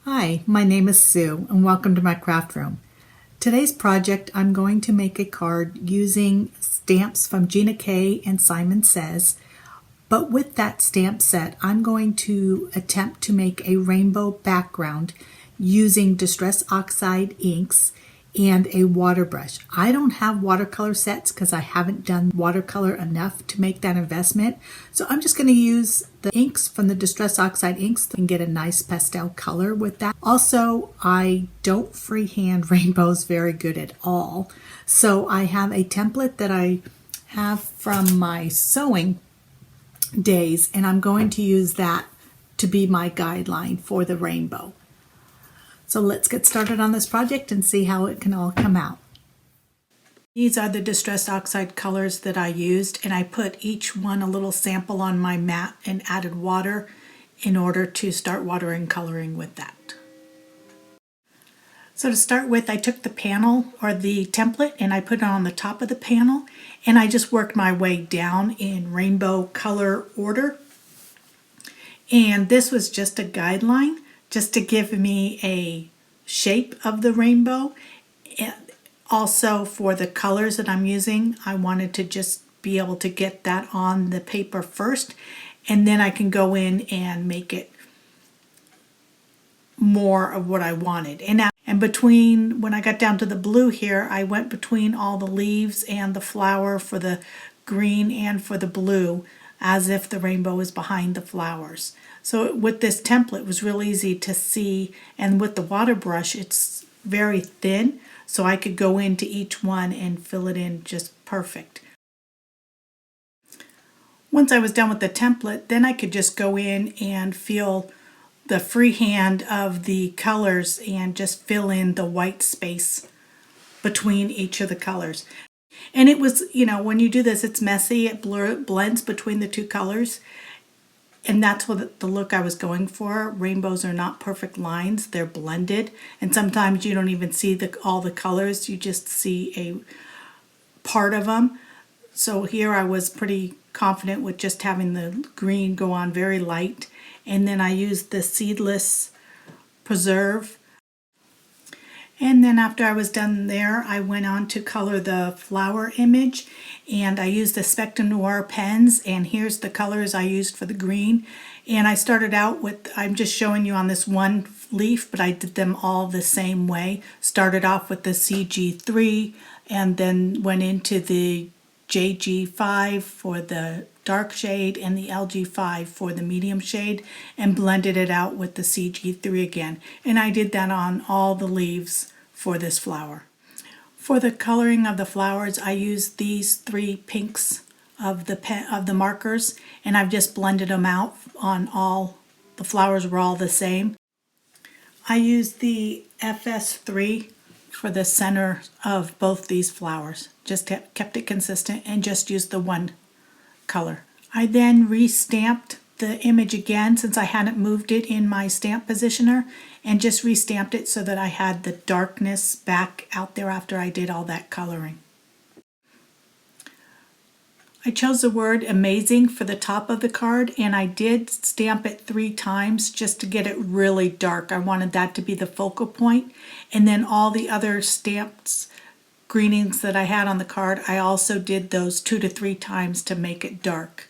Hi, my name is Sue and welcome to my craft room. Today's project, I'm going to make a card using stamps from GinaK and Simon Says, but with that stamp set, I'm going to attempt to make a rainbow background using Distress Oxide inks and a water brush. I don't have watercolor sets because I haven't done watercolor enough to make that investment. So I'm just going to use the inks from the Distress Oxide inks and get a nice pastel color with that. Also, I don't freehand rainbows very good at all. So I have a template that I have from my sewing days, and I'm going to use that to be my guideline for the rainbow. So let's get started on this project and see how it can all come out. These are the Distress Oxide colors that I used, and I put each one a little sample on my mat and added water in order to start watercoloring with that. So to start with, I took the panel or the template and I put it on the top of the panel, and I just worked my way down in rainbow color order. And this was just a guideline, just to give me a shape of the rainbow. And also for the colors that I'm using, I wanted to just be able to get that on the paper first, and then I can go in and make it more of what I wanted. And between, when I got down to the blue here, I went between all the leaves and the flower for the green and for the blue, as if the rainbow is behind the flowers. So with this template, it was real easy to see, and with the water brush, it's very thin, so I could go into each one and fill it in just perfect. Once I was done with the template, then I could just go in and feel the freehand of the colors and just fill in the white space between each of the colors. And it was, you know, when you do this, it's messy, it blends between the two colors. And that's what the look I was going for. Rainbows are not perfect lines, they're blended. And sometimes you don't even see all the colors, you just see a part of them. So here I was pretty confident with just having the green go on very light. And then I used the Seedless Preserve. And then after I was done there, I went on to color the flower image, and I used the Spectrum Noir pens, and here's the colors I used for the green. And I started out with, I'm just showing you on this one leaf, but I did them all the same way. Started off with the CG3 and then went into the JG5 for the dark shade and the LG5 for the medium shade, and blended it out with the CG3 again. And I did that on all the leaves for this flower. For the coloring of the flowers, I used these three pinks of the markers, and I've just blended them out on all the flowers. Were all the same. I used the FS3 for the center of both these flowers. Just kept it consistent and just used the one color. I then re-stamped the image again, since I hadn't moved it in my stamp positioner, and just re-stamped it so that I had the darkness back out there after I did all that coloring. I chose the word amazing for the top of the card, and I did stamp it 3 times just to get it really dark. I wanted that to be the focal point. And then all the other stamps, greenings that I had on the card, I also did those 2 to 3 times to make it dark.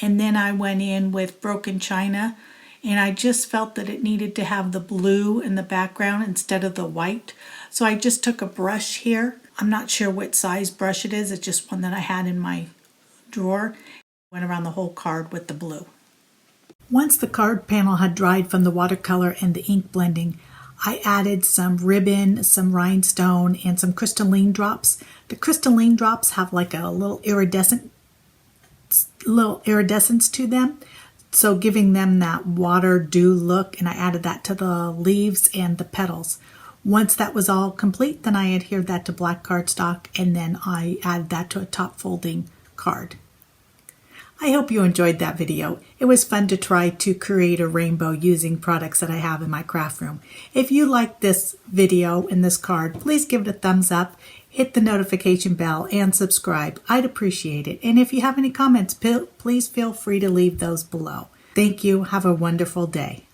And then I went in with Broken China, and I just felt that it needed to have the blue in the background instead of the white. So I just took a brush here. I'm not sure what size brush it is. It's just one that I had in my drawer. Went around the whole card with the blue. Once the card panel had dried from the watercolor and the ink blending, I added some ribbon, some rhinestone, and some crystalline drops. The crystalline drops have like a little iridescence to them, so giving them that water dew look, and I added that to the leaves and the petals. Once that was all complete, then I adhered that to black cardstock, and then I added that to a top folding card. I hope you enjoyed that video. It was fun to try to create a rainbow using products that I have in my craft room. If you liked this video and this card, please give it a thumbs up, hit the notification bell, and subscribe. I'd appreciate it. And if you have any comments, please feel free to leave those below. Thank you. Have a wonderful day.